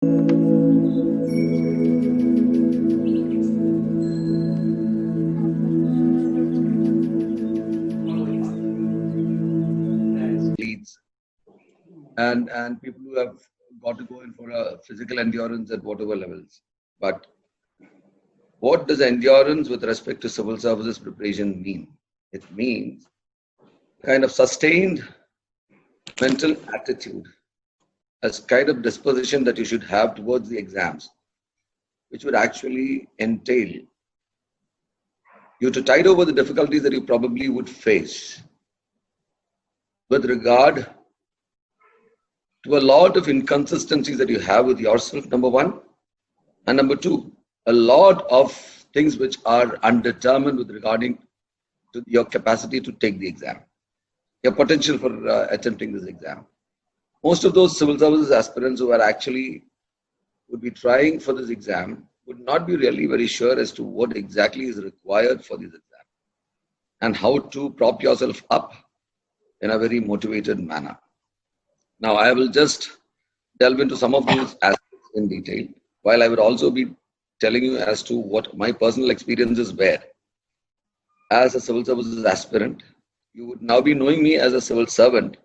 Leads and people who have got to go in for a physical endurance at whatever levels. But what does endurance with respect to civil services preparation mean? It means kind of sustained mental attitude as kind of disposition that you should have towards the exams, which would actually entail you to tide over the difficulties that you probably would face with regard to a lot of inconsistencies that you have with yourself, number one, and number two, a lot of things which are undetermined with regarding to your capacity to take the exam, your potential for attempting this exam. Most of those civil services aspirants who are actually would be trying for this exam would not be really very sure as to what exactly is required for this exam and how to prop yourself up in a very motivated manner. Now, I will just delve into some of those aspects in detail, while I would also be telling you as to what my personal experiences were as a civil services aspirant. You would now be knowing me as a civil servant,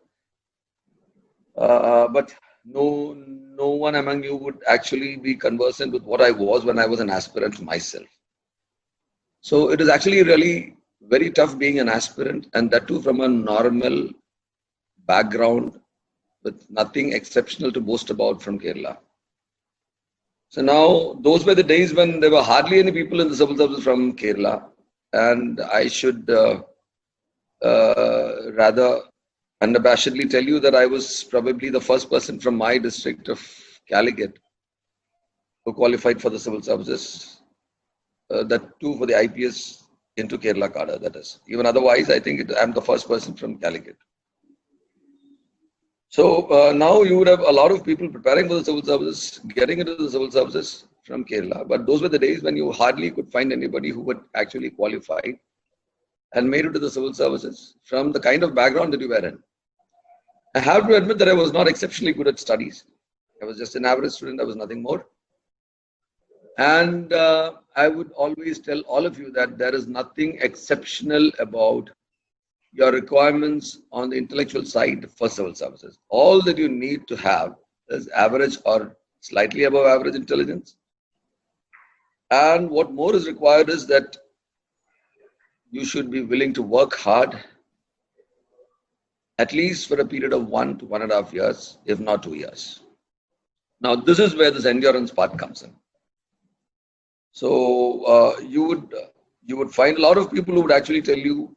but no one among you would actually be conversant with what I was when I was an aspirant myself. So it is actually really very tough being an aspirant, and that too from a normal background with nothing exceptional to boast about from Kerala. So now those were the days when there were hardly any people in the civil service from Kerala, and I should rather unabashedly tell you that I was probably the first person from my district of Calicut who qualified for the civil services, that too for the IPS into Kerala cadre, that is. Even otherwise, I think I'm the first person from Calicut. So now you would have a lot of people preparing for the civil services, getting into the civil services from Kerala. But those were the days when you hardly could find anybody who would actually qualify and made it to the civil services from the kind of background that you were in. I have to admit that I was not exceptionally good at studies. I was just an average student. I was nothing more. And I would always tell all of you that there is nothing exceptional about your requirements on the intellectual side for civil services. All that you need to have is average or slightly above average intelligence. And what more is required is that you should be willing to work hard, at least for a period of 1 to 1.5 years, if not 2 years. Now, this is where this endurance part comes in. So you would find a lot of people who would actually tell you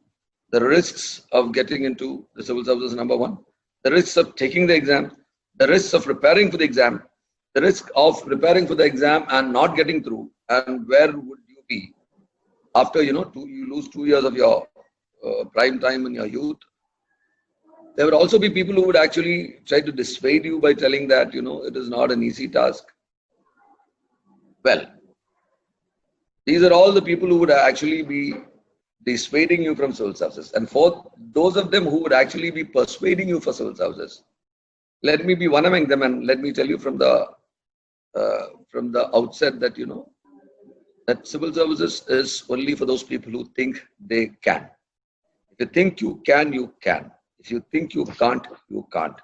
the risks of getting into the civil services, number one, the risks of taking the exam, the risks of preparing for the exam, the risk of preparing for the exam and not getting through, and where would you be after you lose 2 years of your prime time in your youth. There would also be people who would actually try to dissuade you by telling that it is not an easy task. Well, these are all the people who would actually be dissuading you from civil services. And for those of them who would actually be persuading you for civil services, let me be one among them, and let me tell you from the outset that that civil services is only for those people who think they can. If you think you can, you can. If you think you can't, you can't.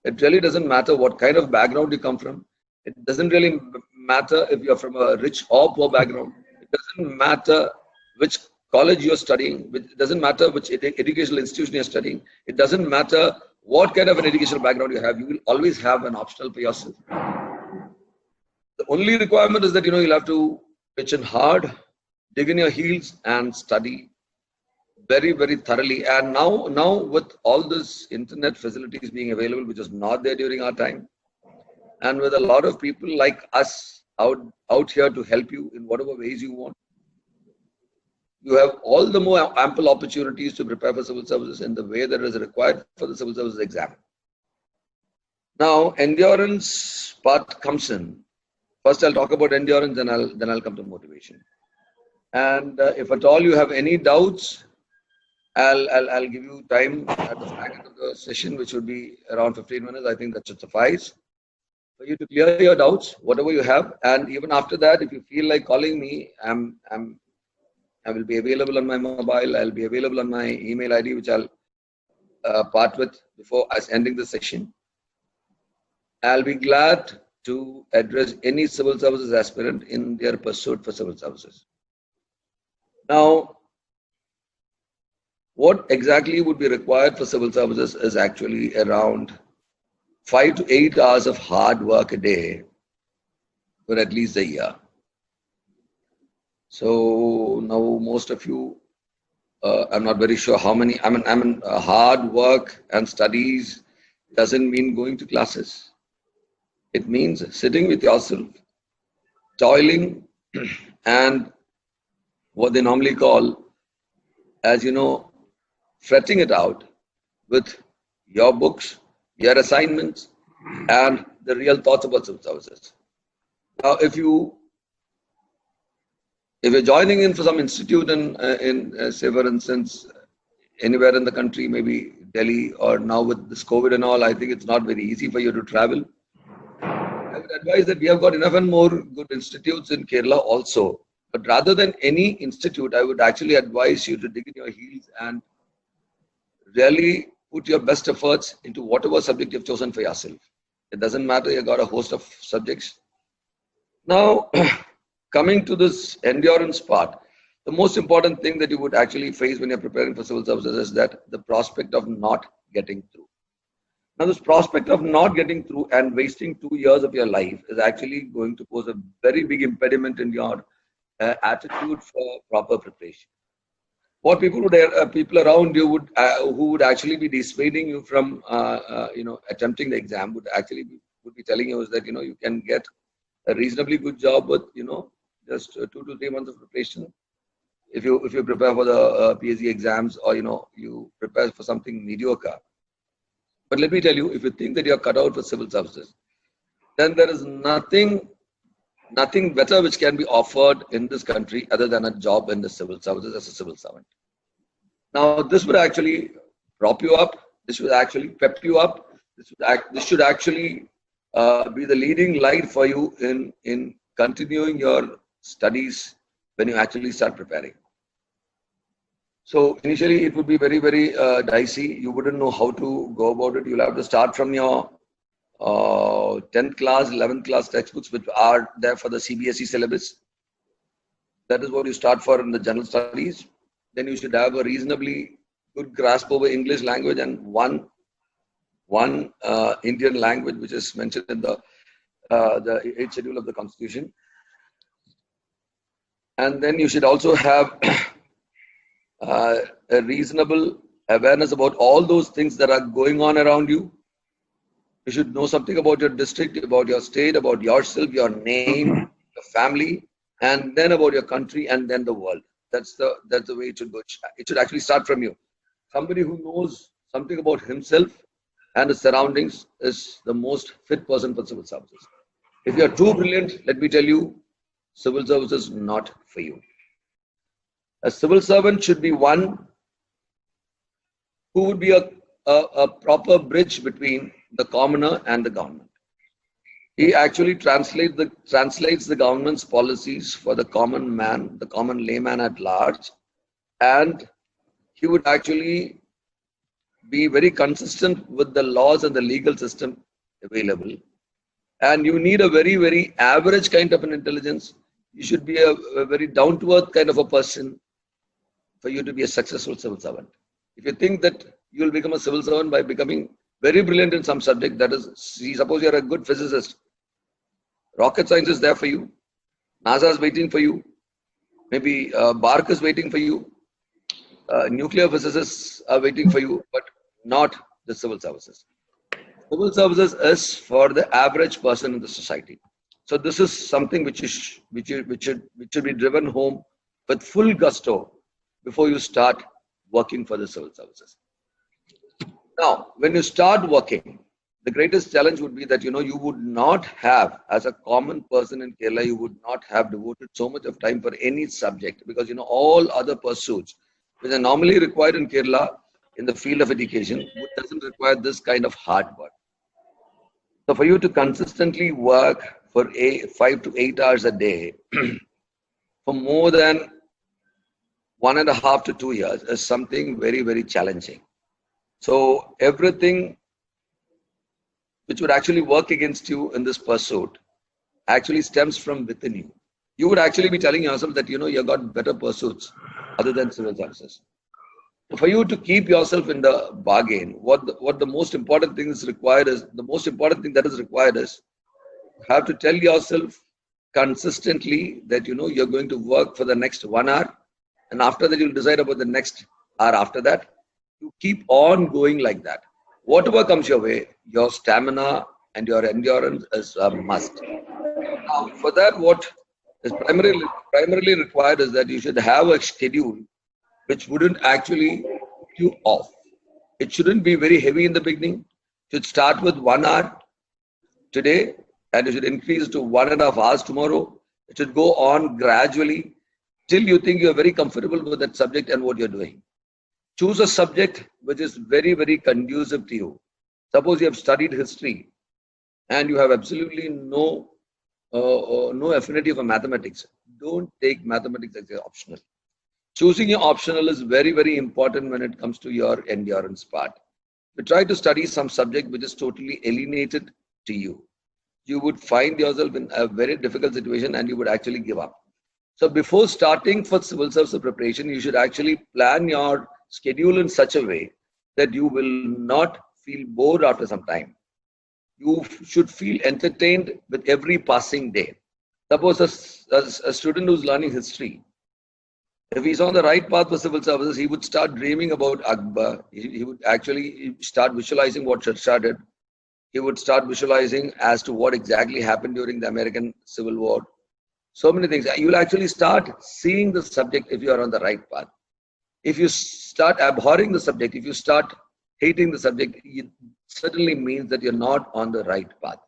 It really doesn't matter what kind of background you come from. It doesn't really matter if you're from a rich or poor background. It doesn't matter which college you're studying. It doesn't matter which educational institution you're studying. It doesn't matter what kind of an educational background you have. You will always have an optional for yourself. The only requirement is that you'll have to pitch in hard, dig in your heels, and study very, very thoroughly. And now with all this internet facilities being available, which was not there during our time, and with a lot of people like us out here to help you in whatever ways you want, you have all the more ample opportunities to prepare for civil services in the way that is required for the civil services exam. Now, endurance part comes in. First, I'll talk about endurance, then I'll come to motivation. And if at all you have any doubts, I'll give you time at the back end of the session, which would be around 15 minutes. I think that should suffice. for you to clear your doubts, whatever you have. And even after that, if you feel like calling me, I will be available on my mobile. I'll be available on my email ID, which I'll part with before us ending the session. I'll be glad to address any civil services aspirant in their pursuit for civil services. Now, what exactly would be required for civil services is actually around 5 to 8 hours of hard work a day for at least a year. So now most of you, I'm not very sure how many. I mean, hard work and studies doesn't mean going to classes. It means sitting with yourself, toiling, and what they normally call, as you know, fretting it out with your books, your assignments, and the real thoughts about civil services. Now, if you're joining in for some institute in say for instance, anywhere in the country, maybe Delhi, or now with this COVID and all, I think it's not very easy for you to travel. I would advise that we have got enough and more good institutes in Kerala also. But rather than any institute, I would actually advise you to dig in your heels and really put your best efforts into whatever subject you've chosen for yourself. It doesn't matter, you've got a host of subjects. Now, coming to this endurance part, the most important thing that you would actually face when you're preparing for civil services is that the prospect of not getting through. Now, this prospect of not getting through and wasting 2 years of your life is actually going to pose a very big impediment in your attitude for proper preparation. What people around you would who would actually be dissuading you from attempting the exam would be telling you is that you can get a reasonably good job with just 2 to 3 months of preparation if you prepare for the PhD exams, or you prepare for something mediocre. But let me tell you, if you think that you are cut out for civil services, then there is nothing better which can be offered in this country other than a job in the civil services as a civil servant. Now, this would actually prop you up. This would actually pep you up. This should actually be the leading light for you in continuing your studies when you actually start preparing. So initially, it would be very, very dicey. You wouldn't know how to go about it. You'll have to start from your 10th class, 11th class textbooks, which are there for the CBSE syllabus. That is what you start for in the general studies. Then you should have a reasonably good grasp over English language and one Indian language, which is mentioned in the 8th schedule of the Constitution. And then you should also have a reasonable awareness about all those things that are going on around you. You should know something about your district, about your state, about yourself, your name, your family, and then about your country, and then the world. That's the way it should go. It should actually start from you. Somebody who knows something about himself and his surroundings is the most fit person for civil services. If you are too brilliant, let me tell you, civil services is not for you. A civil servant should be one who would be a proper bridge between the commoner and the government. He actually translates the government's policies for the common man, the common layman at large, and he would actually be very consistent with the laws and the legal system available. And you need a very, very average kind of an intelligence. You should be a very down-to-earth kind of a person for you to be a successful civil servant. If you think that you will become a civil servant by becoming very brilliant in some subject, that is, suppose you are a good physicist, rocket science is there for you, NASA is waiting for you, maybe BARC is waiting for you, nuclear physicists are waiting for you, but not the civil services. Civil services is for the average person in the society. So this is something which should be driven home with full gusto before you start working for the civil services. Now, when you start working, the greatest challenge would be that you would not have, as a common person in Kerala, you would not have devoted so much of time for any subject, because all other pursuits which are normally required in Kerala in the field of education doesn't require this kind of hard work. So for you to consistently work for 5 to 8 hours a day for more than 1.5 to 2 years is something very, very challenging. So everything which would actually work against you in this pursuit actually stems from within you. You would actually be telling yourself that you got better pursuits other than civil services. For you to keep yourself in the bargain, what the most important thing is required is the most important thing that is required is you have to tell yourself consistently that you're going to work for the next 1 hour, and after that you'll decide about the next hour after that. You keep on going like that. Whatever comes your way, your stamina and your endurance is a must. Now, for that, what is primarily required is that you should have a schedule which wouldn't actually put you off. It shouldn't be very heavy in the beginning. It should start with 1 hour today, and you should increase to 1.5 hours tomorrow. It should go on gradually till you think you're very comfortable with that subject and what you're doing. Choose a subject which is very, very conducive to you. Suppose you have studied history and you have absolutely no affinity for mathematics. Don't take mathematics as your optional. Choosing your optional is very, very important when it comes to your endurance part. You try to study some subject which is totally alienated to you. You would find yourself in a very difficult situation and you would actually give up. So before starting for civil service preparation, you should actually plan your schedule in such a way that you will not feel bored after some time. You should feel entertained with every passing day. Suppose a student who's learning history, if he's on the right path for civil services, he would start dreaming about Akbar. He would actually start visualizing what Sher did. He would start visualizing as to what exactly happened during the American Civil War. So many things. You will actually start seeing the subject if you are on the right path. If you start abhorring the subject, if you start hating the subject, it certainly means that you're not on the right path.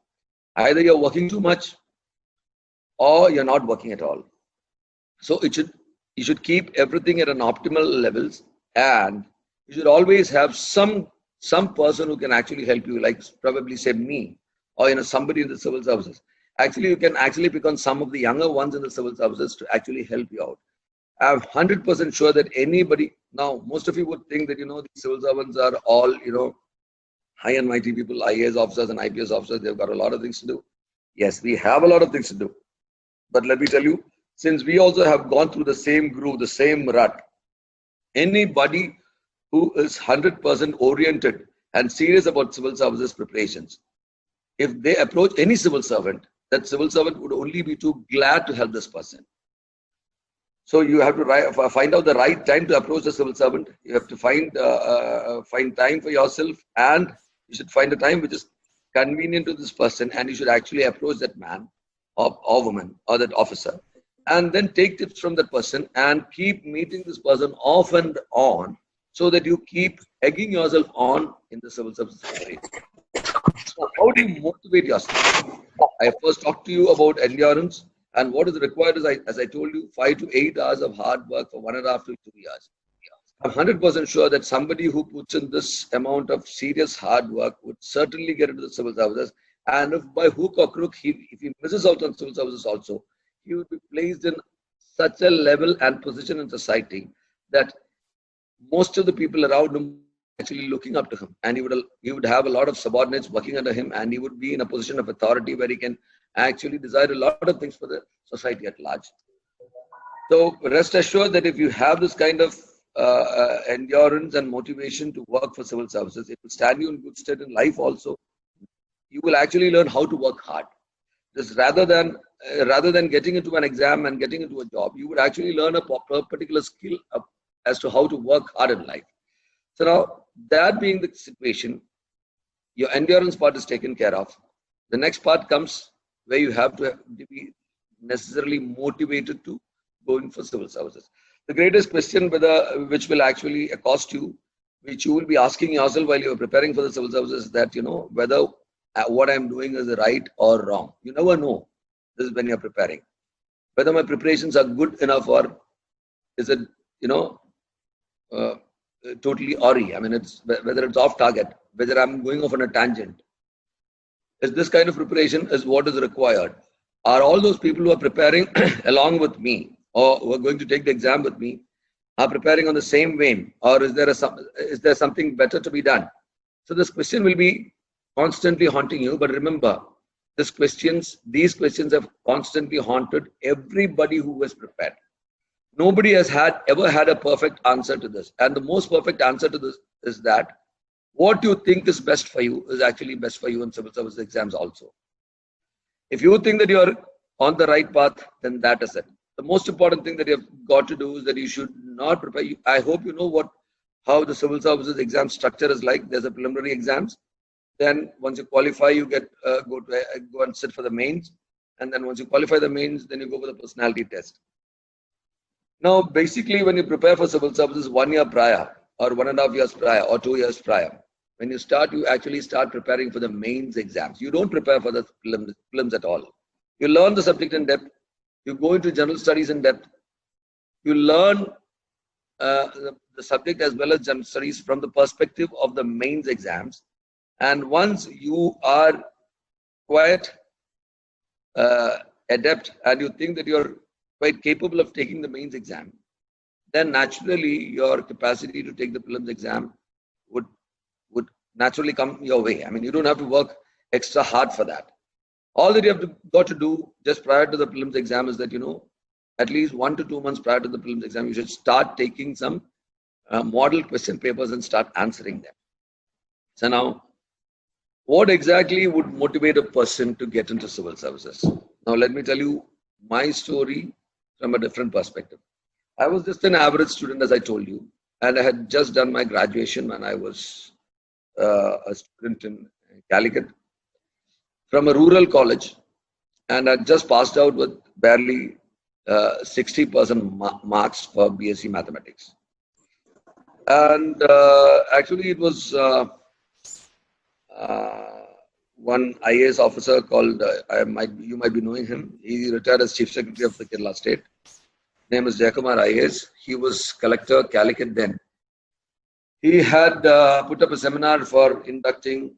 Either you're working too much or you're not working at all. So you should keep everything at an optimal levels, and you should always have some person who can actually help you, like probably say me or somebody in the civil services. Actually, you can actually pick on some of the younger ones in the civil services to actually help you out. I'm 100% sure that anybody now, most of you would think that the civil servants are all high and mighty people, IAS officers and IPS officers. They've got a lot of things to do. Yes, we have a lot of things to do. But let me tell you, since we also have gone through the same groove, the same rut, anybody who is 100% oriented and serious about civil services preparations, if they approach any civil servant, that civil servant would only be too glad to help this person. So you have to find out the right time to approach the civil servant. You have to find time for yourself, and you should find a time which is convenient to this person, and you should actually approach that man or woman or that officer, and then take tips from that person and keep meeting this person off and on, so that you keep egging yourself on in the civil service. So how do you motivate yourself? I first talked to you about endurance, and what is required is, as I told you, 5 to 8 hours of hard work for 1.5 to 2 years. I'm 100% sure that somebody who puts in this amount of serious hard work would certainly get into the civil services. And if by hook or crook, if he misses out on civil services also, he would be placed in such a level and position in society that most of the people around him actually looking up to him, and he would have a lot of subordinates working under him, and he would be in a position of authority where he can actually decide a lot of things for the society at large. So rest assured that if you have this kind of endurance and motivation to work for civil services, it will stand you in good stead in life also. You will actually learn how to work hard. This rather than getting into an exam and getting into a job, you would actually learn a particular skill as to how to work hard in life. So now, that being the situation, your endurance part is taken care of. The next part comes where you have to be necessarily motivated to go in for civil services. The greatest question which will actually accost you, which you will be asking yourself while you are preparing for the civil services, is that whether what I'm doing is right or wrong. You never know. This is when you're preparing. Whether my preparations are good enough, or is it totally awry. I mean, it's whether it's off target, whether I'm going off on a tangent. Is this kind of preparation is what is required? Are all those people who are preparing along with me or who are going to take the exam with me are preparing on the same vein, or is there something better to be done? So this question will be constantly haunting you. But remember, these questions have constantly haunted everybody who was prepared. Nobody has ever had a perfect answer to this. And the most perfect answer to this is that what you think is best for you is actually best for you in civil service exams also. If you think that you're on the right path, then that is it. The most important thing that you have got to do is that you should not prepare. I hope you know how the civil services exam structure is like. There's a preliminary exams. Then once you qualify, you go and sit for the mains. And then once you qualify the mains, then you go for the personality test. Now, basically, when you prepare for civil services 1 year prior, or 1.5 years prior, or 2 years prior, when you actually start preparing for the mains exams. You don't prepare for the prelims at all. You learn the subject in depth. You go into general studies in depth. You learn the subject as well as general studies from the perspective of the mains exams. And once you are quite adept and you think that you're quite capable of taking the mains exam, then naturally your capacity to take the prelims exam would naturally come your way. I mean, you don't have to work extra hard for that. All that you have got to do just prior to the prelims exam is that, at least 1 to 2 months prior to the prelims exam, you should start taking some model question papers and start answering them. So now, what exactly would motivate a person to get into civil services? Now, let me tell you my story from a different perspective. I was just an average student, as I told you, and I had just done my graduation when I was a student in Calicut from a rural college, and I just passed out with barely 60% marks for BSc Mathematics. And actually, it was one IAS officer called, you might be knowing him. He retired as Chief Secretary of the Kerala State. His name is Jayakumar IAS. He was Collector Calicut then. He had put up a seminar for inducting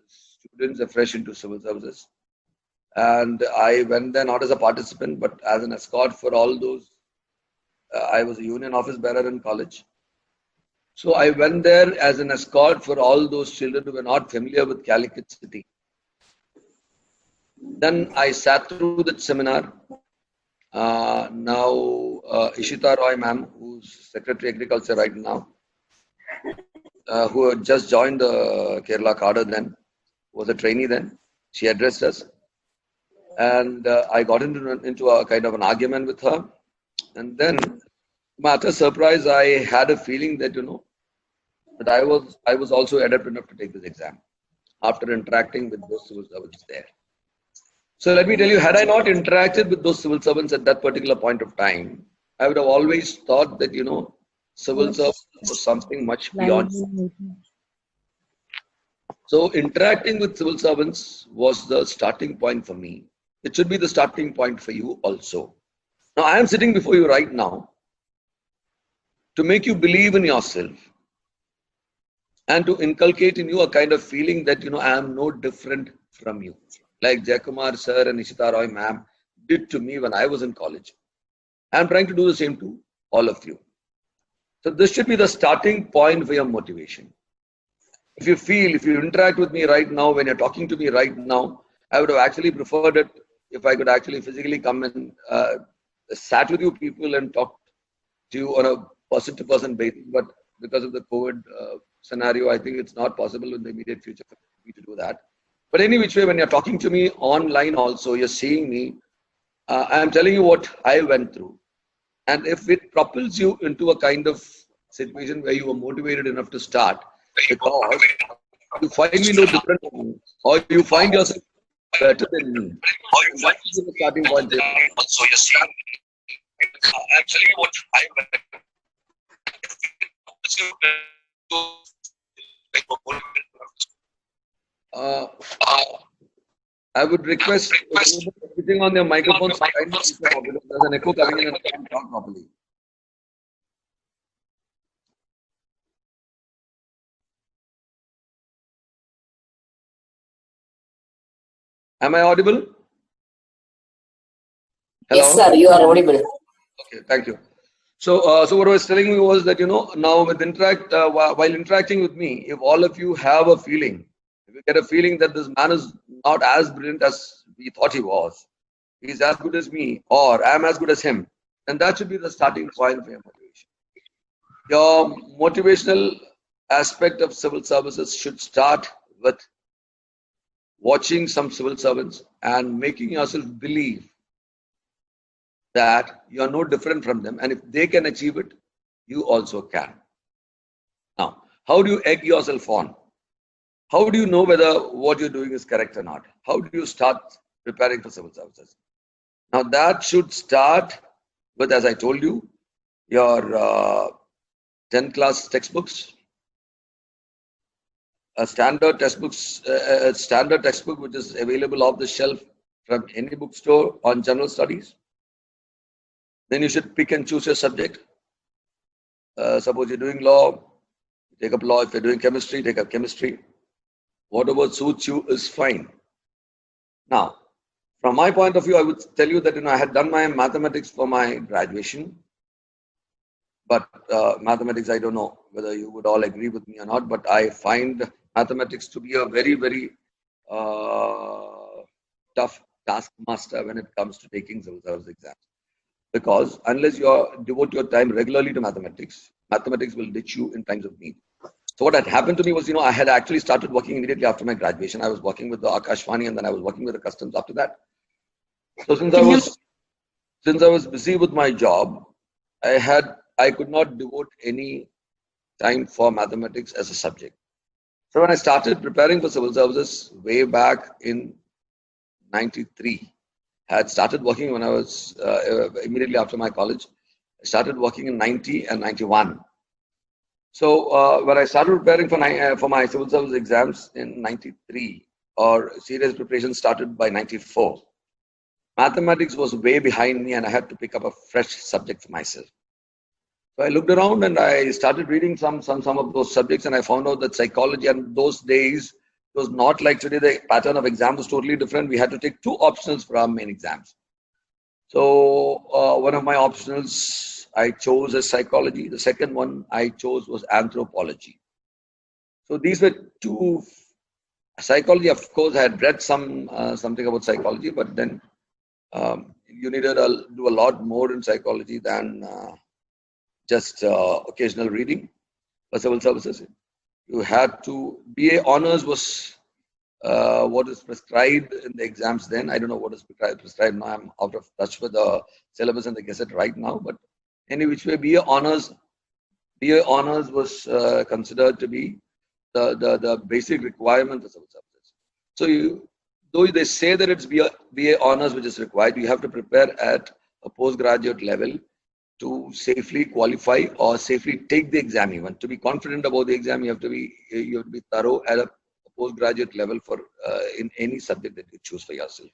students afresh into civil services. And I went there not as a participant, but as an escort for all those. I was a union office bearer in college. So I went there as an escort for all those children who were not familiar with Calicut city. Then I sat through that seminar. Now Ishita Roy ma'am, who's Secretary Agriculture right now, who had just joined the Kerala cadre then, was a trainee then. She addressed us. And I got into a kind of an argument with her. And then, to my utter surprise, I had a feeling that, that I was also adept enough to take this exam after interacting with those civil servants there. So let me tell you, had I not interacted with those civil servants at that particular point of time, I would have always thought that, civil service was something much beyond. So interacting with civil servants was the starting point for me. It should be the starting point for you also. Now, I am sitting before you right now to make you believe in yourself and to inculcate in you a kind of feeling that, I am no different from you. Like Jayakumar sir and Ishita Roy ma'am did to me when I was in college. I am trying to do the same to all of you. So this should be the starting point for your motivation. If you interact with me right now, when you're talking to me right now, I would have actually preferred it if I could actually physically come and sat with you people and talk to you on a person-to-person basis. But because of the COVID scenario, I think it's not possible in the immediate future for me to do that. But any which way, when you're talking to me online also, you're seeing me, I'm telling you what I went through. And if it propels you into a kind of situation where you are motivated enough to start, because you find me no different than me, or you find yourself better than me, that's the starting point there. So you're seeing actually what I went I would request switching on your microphone because there's an echo coming in and I can't talk properly. Am I audible? Hello? Yes, sir, you are audible. Okay, thank you. So, so what I was telling you was that, now with while interacting with me, if all of you have a feeling, if you get a feeling that this man is not as brilliant as we thought he was, he's as good as me, or I'm as good as him, then that should be the starting point for your motivation. Your motivational aspect of civil services should start with watching some civil servants and making yourself believe that you are no different from them, and if they can achieve it, you also can. Now, how do you egg yourself on? How do you know whether what you're doing is correct or not? How do you start preparing for civil services? Now, that should start with, as I told you, your 10th class textbooks, a standard textbook which is available off the shelf from any bookstore on general studies. Then you should pick and choose your subject. Suppose you're doing law, take up law. If you're doing chemistry, take up chemistry. Whatever suits you is fine. Now, from my point of view, I would tell you that I had done my mathematics for my graduation. But mathematics, I don't know whether you would all agree with me or not, but I find mathematics to be a very, very tough taskmaster when it comes to taking civil service exams. Because unless you devote your time regularly to mathematics, mathematics will ditch you in times of need. So what had happened to me was, I had actually started working immediately after my graduation. I was working with the Akashvani, and then I was working with the customs after that. So since I was busy with my job, I could not devote any time for mathematics as a subject. So when I started preparing for civil services way back in '93, I had started working when I was immediately after my college. I started working in '90 and '91. So when I started preparing for my civil service exams in '93, or serious preparation started by '94, mathematics was way behind me, and I had to pick up a fresh subject for myself. So I looked around and I started reading some of those subjects, and I found out that psychology, and those days it was not like today. The pattern of exam was totally different. We had to take 2 optionals for our main exams. So one of my optionals I chose as psychology. The second one I chose was anthropology. So these were 2. Psychology, of course, I had read something about psychology, but then you needed to do a lot more in psychology than just occasional reading for civil services. You had to, BA honors was what is prescribed in the exams then. I don't know what is prescribed now. I'm out of touch with the syllabus and the gazette right now. But any which way, BA honors was considered to be the basic requirement for civil services. So though they say that it's BA honors which is required, you have to prepare at a postgraduate level to safely qualify or safely take the exam. Even to be confident about the exam, you have to be thorough at a postgraduate level for in any subject that you choose for yourself.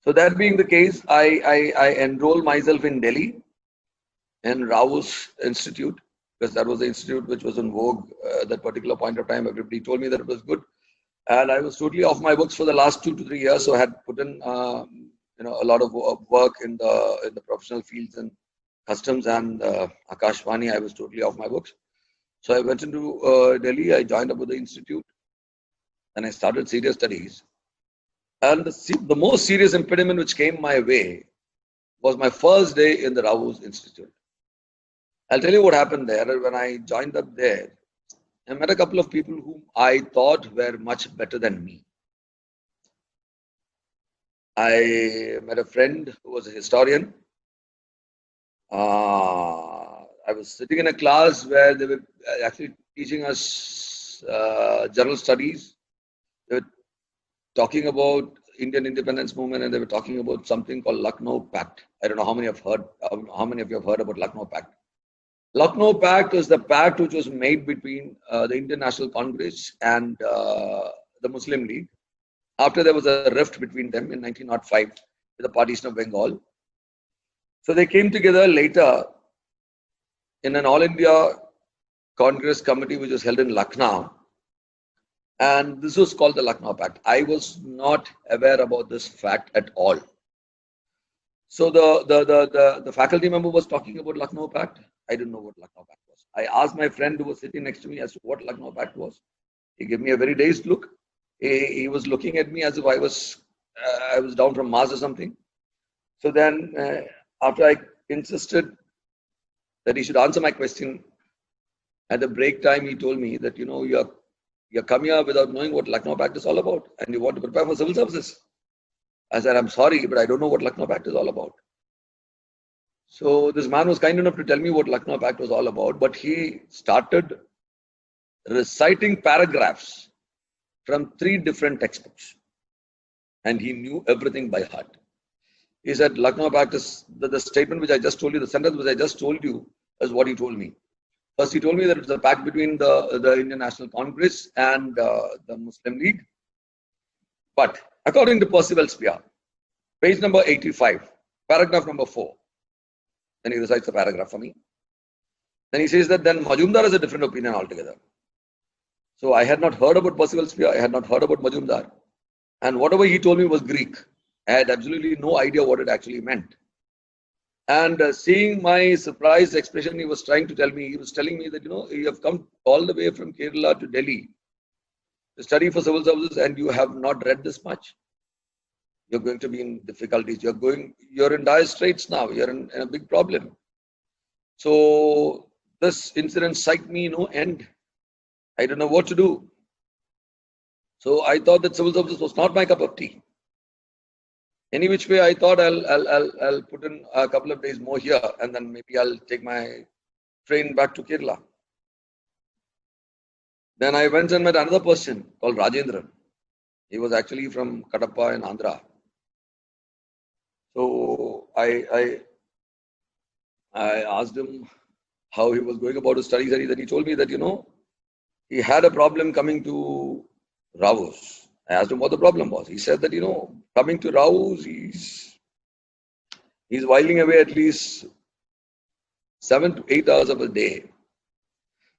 So that being the case, I enrolled myself in Delhi in Rao's Institute, because that was the institute which was in vogue at that particular point of time. Everybody told me that it was good, and I was totally off my books for the last 2 to 3 years. So I had put in a lot of work in the professional fields and customs and Akashvani. I was totally off my books. So I went into Delhi. I joined up with the institute, and I started serious studies. And the most serious impediment which came my way was my first day in the Rao's Institute. I'll tell you what happened there. When I joined up there, I met a couple of people whom I thought were much better than me. I met a friend who was a historian. I was sitting in a class where they were actually teaching us general studies. They were talking about Indian independence movement, and they were talking about something called Lucknow Pact. I don't know how many of you have heard about Lucknow Pact. Lucknow Pact is the pact which was made between the Indian National Congress and the Muslim League after there was a rift between them in 1905 with the partition of Bengal. So they came together later in an All India Congress committee which was held in Lucknow, And this was called the Lucknow Pact. I was not aware about this fact at all. So the faculty member was talking about Lucknow Pact. I didn't know what Lucknow Pact was. I asked my friend who was sitting next to me as to what Lucknow Pact was. He gave me a very dazed look. He was looking at me as if I was down from Mars or something. So then, after I insisted that he should answer my question, at the break time, he told me that, you're come here without knowing what Lucknow Pact is all about, and you want to prepare for civil services. I said, I'm sorry, but I don't know what Lucknow Pact is all about. So this man was kind enough to tell me what Lucknow Pact was all about, but he started reciting paragraphs from 3 different textbooks, and he knew everything by heart. He said, Lucknow Pact is the statement which I just told you, the sentence which I just told you is what he told me. First, he told me that it's a pact between the Indian National Congress and the Muslim League. But according to Percival Spear, page number 85, paragraph number 4, then he recites the paragraph for me. Then he says that then Majumdar has a different opinion altogether. So I had not heard about Percival Spear, I had not heard about Majumdar. And whatever he told me was Greek. I had absolutely no idea what it actually meant. And seeing my surprised expression, he was trying to tell me, he was telling me that, you have come all the way from Kerala to Delhi to study for civil services and you have not read this much. You're going to be in difficulties. You're in dire straits now. You're in a big problem. So this incident psyched me no end. I don't know what to do. So I thought that civil services was not my cup of tea. Any which way, I thought I'll put in a couple of days more here, and then maybe I'll take my train back to Kerala. Then I went and met another person called Rajendran. He was actually from Kadapa in Andhra. So I asked him how he was going about his studies, and he told me that he had a problem coming to Raos. I asked him what the problem was. He said that coming to Raos, he's whiling away at least 7 to 8 hours of a day.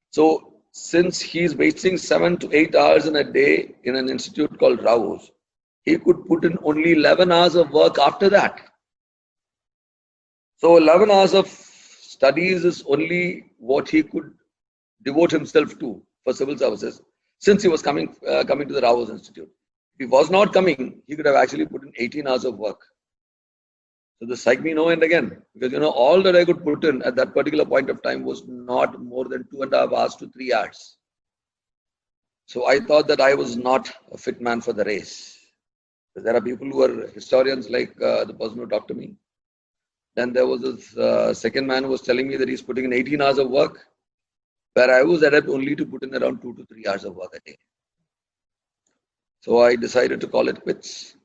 So since he's wasting 7 to 8 hours in a day in an institute called Raos, he could put in only 11 hours of work after that. So 11 hours of studies is only what he could devote himself to for civil services, since he was coming to the Raos Institute. If he was not coming, he could have actually put in 18 hours of work. So this psyched me no end again, because all that I could put in at that particular point of time was not more than 2.5 hours to 3 hours. So I thought that I was not a fit man for the race. There are people who are historians, like the person who talked to me. Then there was this second man who was telling me that he's putting in 18 hours of work, where I was adept only to put in around 2 to 3 hours of work a day. So I decided to call it quits.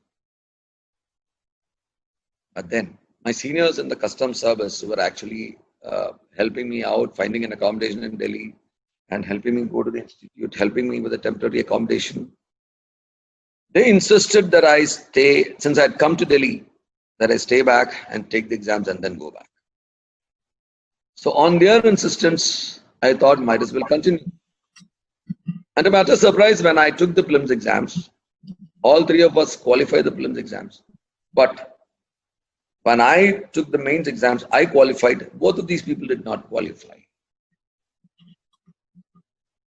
But then my seniors in the customs service were actually helping me out, finding an accommodation in Delhi and helping me go to the institute, helping me with a temporary accommodation. They insisted that I stay, since I had come to Delhi, that I stay back and take the exams and then go back. So on their insistence, I thought might as well continue. And to my utter surprise, when I took the prelims exams, all 3 of us qualified the prelims exams. But when I took the mains exams, I qualified. Both of these people did not qualify.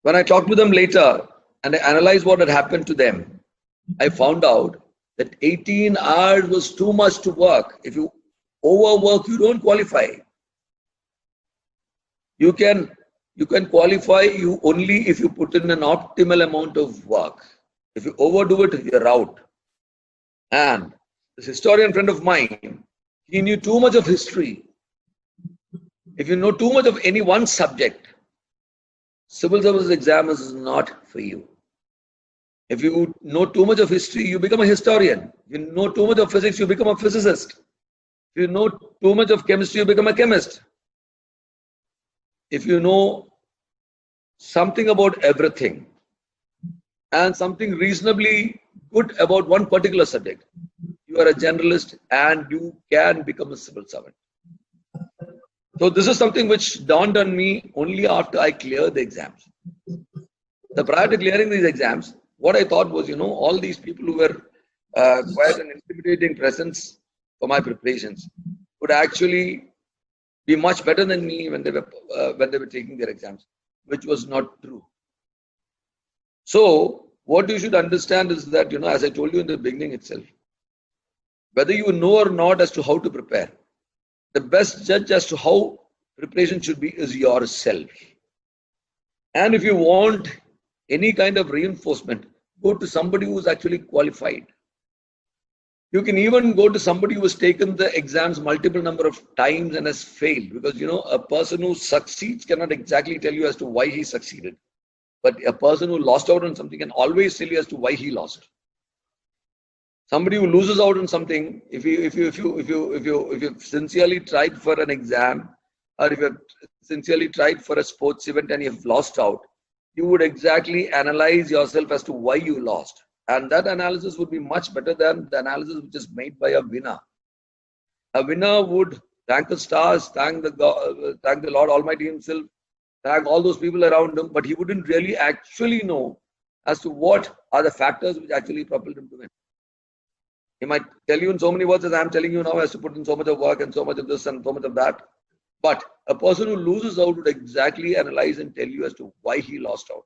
When I talked to them later and I analyzed what had happened to them, I found out that 18 hours was too much to work. If you overwork, you don't qualify. You can qualify you only if you put in an optimal amount of work. If you overdo it, you're out. And this historian friend of mine, he knew too much of history. If you know too much of any one subject, civil service exam is not for you. If you know too much of history, you become a historian. If you know too much of physics, you become a physicist. If you know too much of chemistry, you become a chemist. If you know something about everything and something reasonably good about one particular subject, you are a generalist and you can become a civil servant. So this is something which dawned on me only after I cleared the exams. So prior to clearing these exams, what I thought was, all these people who were quite an intimidating presence for my preparations would actually be much better than me when they were taking their exams, which was not true. So what you should understand is that, as I told you in the beginning itself, whether you know or not as to how to prepare, the best judge as to how preparation should be is yourself. And if you want any kind of reinforcement, go to somebody who is actually qualified. You can even go to somebody who has taken the exams multiple number of times and has failed, because a person who succeeds cannot exactly tell you as to why he succeeded, but a person who lost out on something can always tell you as to why he lost. Somebody who loses out on something, if you sincerely tried for an exam, or if you have sincerely tried for a sports event and you have lost out, you would exactly analyze yourself as to why you lost. And that analysis would be much better than the analysis which is made by a winner. A winner would thank the stars, thank the Lord Almighty himself, thank all those people around him, but he wouldn't really actually know as to what are the factors which actually propelled him to win. He might tell you in so many words as I'm telling you now, has to put in so much of work and so much of this and so much of that. But a person who loses out would exactly analyze and tell you as to why he lost out,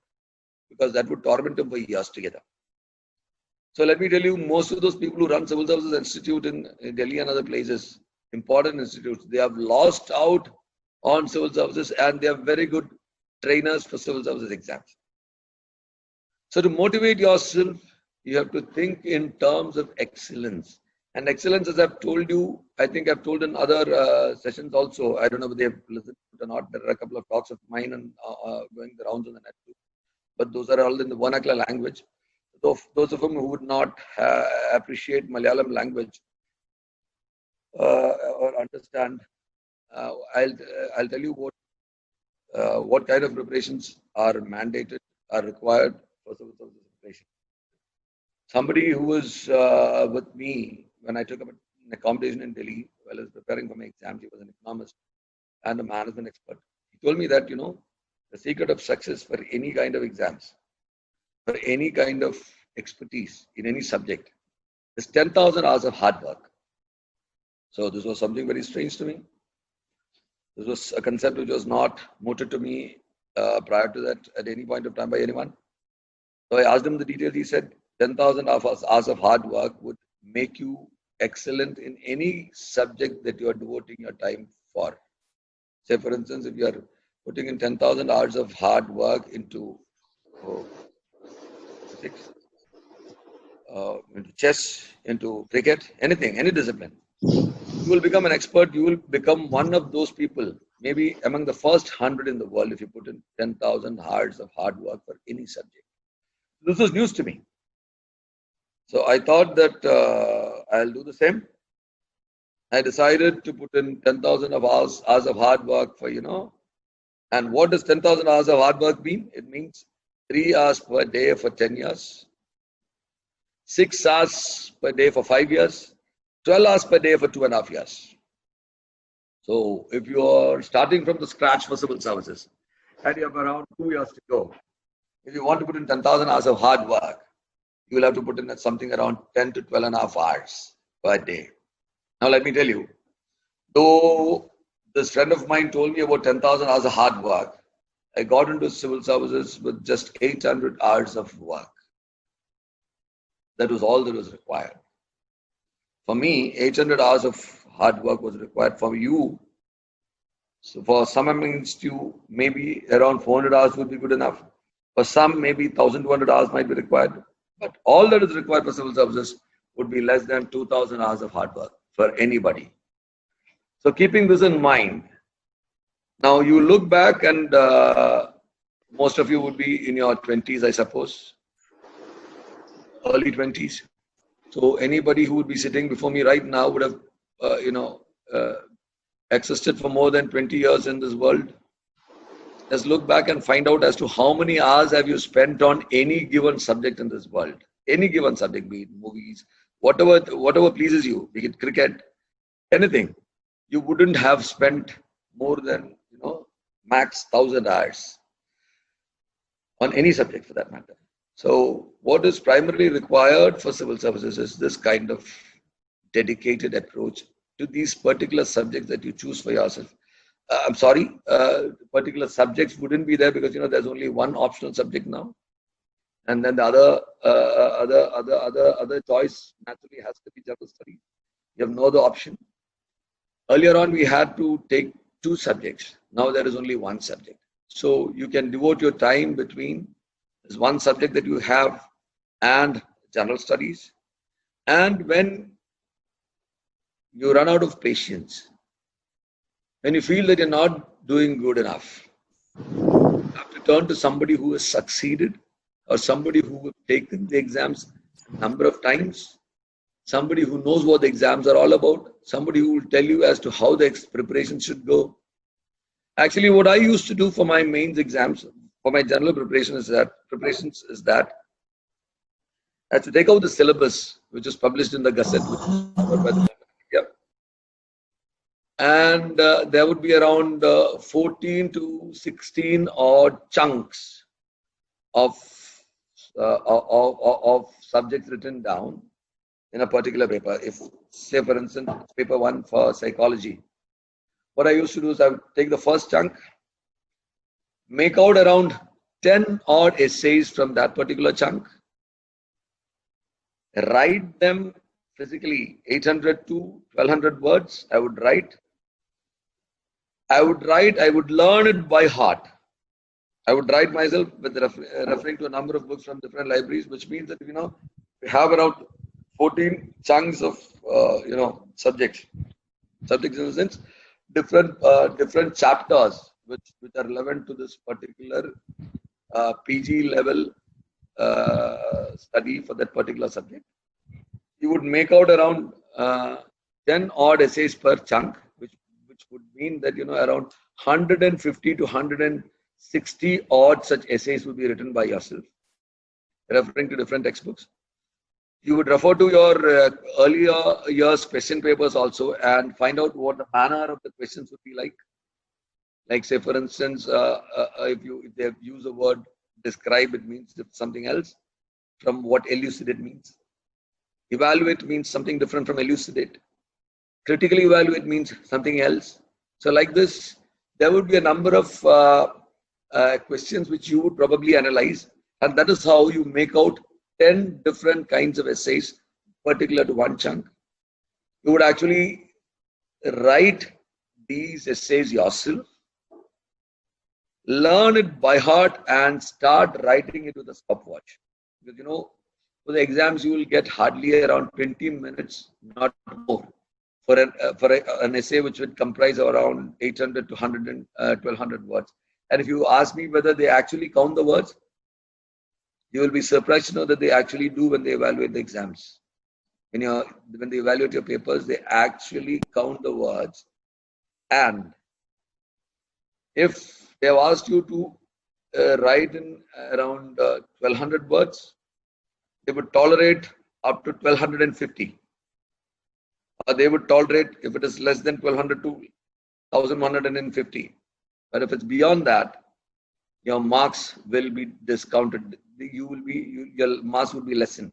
because that would torment him for years together. So let me tell you, most of those people who run Civil Services Institute in Delhi and other places, important institutes, they have lost out on civil services, and they are very good trainers for civil services exams. So to motivate yourself, you have to think in terms of excellence. And excellence, as I've told you, I think I've told in other sessions also, I don't know if they've listened or not, there are a couple of talks of mine and going the rounds on the net too. But those are all in the vernacular language. Those of them who would not appreciate Malayalam language or understand, I'll tell you what kind of preparations are mandated, are required for civil service preparation. Somebody who was with me when I took up an accommodation in Delhi while I was preparing for my exams, he was an economist and a management expert. He told me that, the secret of success for any kind of exams, for any kind of expertise in any subject, is 10,000 hours of hard work. So this was something very strange to me. This was a concept which was not mooted to me prior to that at any point of time by anyone. So I asked him the details. He said 10,000 hours of hard work would make you excellent in any subject that you are devoting your time for. Say, for instance, if you are putting in 10,000 hours of hard work into chess, into cricket, anything, any discipline, you will become an expert. You will become one of those people, maybe among the first 100 in the world, if you put in 10,000 hours of hard work for any subject. This was news to me. So I thought that I'll do the same. I decided to put in 10,000 hours of hard work for, and what does 10,000 hours of hard work mean? It means 3 hours per day for 10 years, 6 hours per day for 5 years, 12 hours per day for 2.5 years. So if you are starting from the scratch for civil services and you have around 2 years to go, if you want to put in 10,000 hours of hard work, you will have to put in something around 10 to 12.5 hours per day. Now let me tell you, though this friend of mine told me about 10,000 hours of hard work, I got into civil services with just 800 hours of work. That was all that was required. For me, 800 hours of hard work was required. For you, so for some amongst you, maybe around 400 hours would be good enough. For some, maybe 1,200 hours might be required. But all that is required for civil services would be less than 2,000 hours of hard work for anybody. So keeping this in mind, now you look back and most of you would be in your 20s, I suppose, early 20s. So anybody who would be sitting before me right now would have, existed for more than 20 years in this world. Just look back and find out as to how many hours have you spent on any given subject in this world. Any given subject, be it movies, whatever pleases you, be it cricket, anything. You wouldn't have spent more than, max 1,000 hours on any subject for that matter. So what is primarily required for civil services is this kind of dedicated approach to these particular subjects that you choose for yourself. I'm sorry, particular subjects wouldn't be there because there's only one optional subject now, and then the other choice naturally has to be general studies. You have no other option. Earlier on, we had to take two subjects. Now there is only one subject. So you can devote your time between this one subject that you have and general studies. And when you run out of patience, when you feel that you're not doing good enough, you have to turn to somebody who has succeeded or somebody who has taken the exams a number of times, somebody who knows what the exams are all about, somebody who will tell you as to how the preparation should go. Actually, what I used to do for my mains exams, for my general preparations is that I had to take out the syllabus, which is published in the Gazette, which is covered by the government of India. And there would be around 14 to 16 odd chunks of subjects written down in a particular paper. If, say, for instance, paper 1 for psychology, what I used to do is I would take the first chunk, make out around 10 odd essays from that particular chunk, write them physically, 800 to 1200 words. I would learn it by heart. I would write myself with referring to a number of books from different libraries, which means that, we have around 14 chunks of, subjects in the sense, different chapters which are relevant to this particular PG level study for that particular subject. You would make out around 10 odd essays per chunk, which would mean that around 150 to 160 odd such essays would be written by yourself, referring to different textbooks. You would refer to your earlier years question papers also and find out what the manner of the questions would be like. Like, say, for instance, if they use the word describe, it means something else from what elucidate means. Evaluate means something different from elucidate. Critically evaluate means something else. So like this, there would be a number of questions which you would probably analyze, and that is how you make out 10 different kinds of essays particular to one chunk. You would actually write these essays yourself, learn it by heart, and start writing it with a stopwatch. Because for the exams you will get hardly around 20 minutes, not more, for an essay which would comprise of around 800 to 1200 words. And if you ask me whether they actually count the words, you will be surprised to know that they actually do when they evaluate the exams. When they evaluate your papers, they actually count the words. And if they have asked you to write in around 1200 words, they would tolerate up to 1250. Or they would tolerate if it is less than 1200 to 1150. But if it's beyond that, your marks will be discounted. Your marks will be lessened.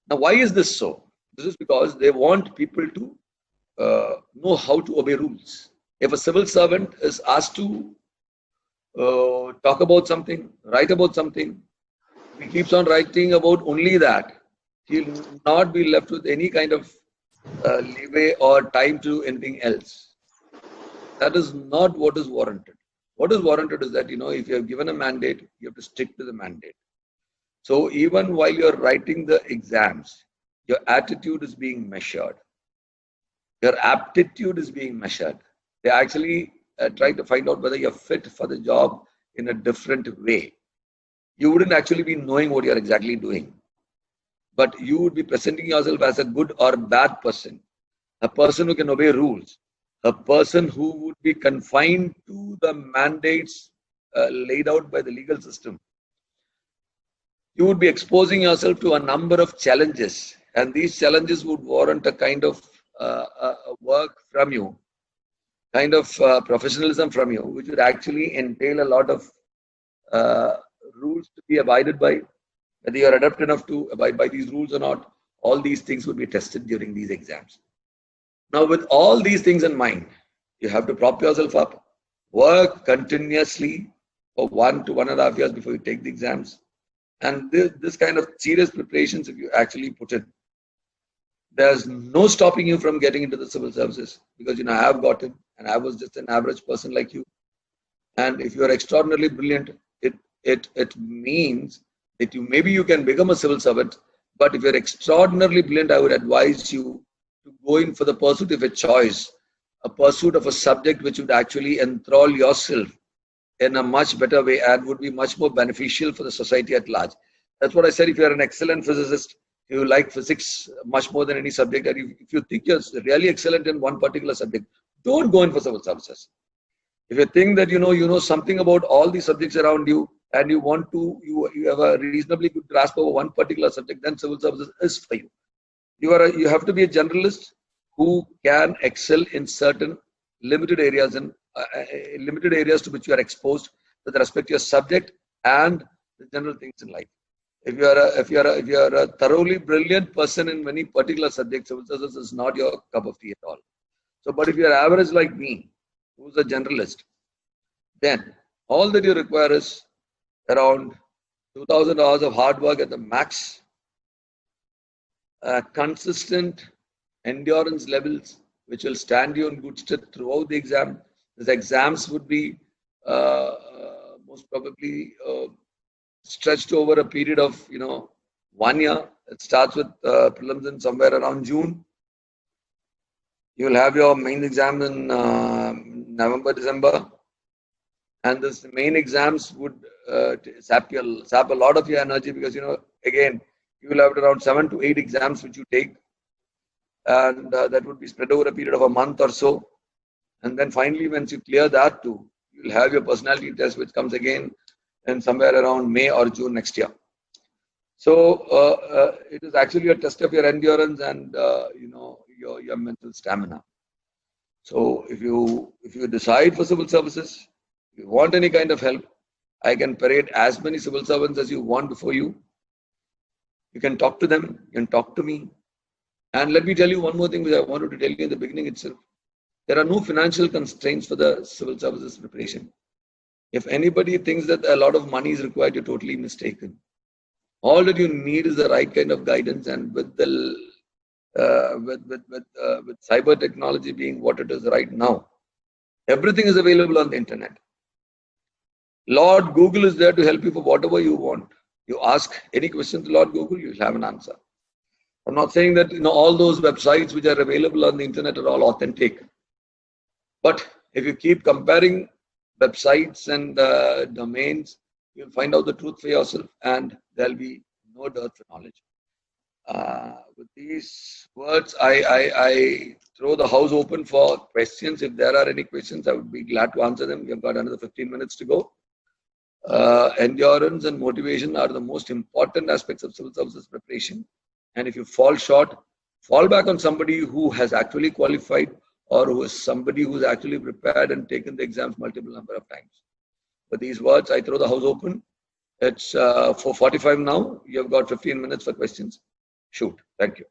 Now, why is this so? This is because they want people to know how to obey rules. If a civil servant is asked to talk about something, write about something, if he keeps on writing about only that, he'll not be left with any kind of leeway or time to do anything else. That is not what is warranted. What is warranted is that, if you have given a mandate, you have to stick to the mandate. So even while you're writing the exams, your attitude is being measured. Your aptitude is being measured. They actually try to find out whether you're fit for the job in a different way. You wouldn't actually be knowing what you're exactly doing, but you would be presenting yourself as a good or bad person, a person who can obey rules, a person who would be confined to the mandates laid out by the legal system. You would be exposing yourself to a number of challenges, and these challenges would warrant a kind of work from you, kind of professionalism from you, which would actually entail a lot of rules to be abided by, whether you are adept enough to abide by these rules or not. All these things would be tested during these exams. Now, with all these things in mind, you have to prop yourself up, work continuously for 1 to 1.5 years before you take the exams. And this kind of serious preparations, if you actually put in, there's no stopping you from getting into the civil services, because I have gotten, and I was just an average person like you. And if you are extraordinarily brilliant, it means that you can become a civil servant. But if you're extraordinarily brilliant, I would advise you to go in for the pursuit of a choice, a pursuit of a subject which would actually enthrall yourself in a much better way and would be much more beneficial for the society at large. That's what I said. If you're an excellent physicist, you like physics much more than any subject, and if you think you're really excellent in one particular subject, don't go in for civil services. If you think that you know something about all the subjects around you, and you have a reasonably good grasp over one particular subject, then civil services is for you. You have to be a generalist who can excel in certain limited areas and limited areas to which you are exposed with respect to your subject and the general things in life. If you are a thoroughly brilliant person in many particular subjects, civil services is not your cup of tea at all. So, but if you are average like me, who's a generalist, then all that you require is around 2,000 hours of hard work at the max, consistent endurance levels which will stand you in good stead throughout the exam. These exams would be most probably stretched over a period of 1 year. It starts with prelims in somewhere around June. You will have your main exam in November, December, and this main exams would sap a lot of your energy, because again you will have around 7 to 8 exams which you take, and that would be spread over a period of a month or so. And then finally, once you clear that too, you will have your personality test, which comes again in somewhere around May or June next year. So it is actually a test of your endurance and your mental stamina. So if you decide for civil services, if you want any kind of help, I can parade as many civil servants as you want before you. You can talk to them, you can talk to me. And let me tell you one more thing which I wanted to tell you in the beginning itself. There are no financial constraints for the civil services preparation. If anybody thinks that a lot of money is required, you're totally mistaken. All that you need is the right kind of guidance, and with cyber technology being what it is right now, everything is available on the internet. Lord Google is there to help you for whatever you want. You ask any question to Lord Google, you'll have an answer. I'm not saying that all those websites which are available on the internet are all authentic. But if you keep comparing websites and domains, you'll find out the truth for yourself, and there'll be no dearth of knowledge. With these words, I throw the house open for questions. If there are any questions, I would be glad to answer them. We have got another 15 minutes to go. Endurance and motivation are the most important aspects of civil services preparation. And if you fall short, fall back on somebody who has actually qualified, or who is somebody who's actually prepared and taken the exams multiple number of times. With these words, I throw the house open. It's 4:45 now. You have got 15 minutes for questions. Shoot. Thank you.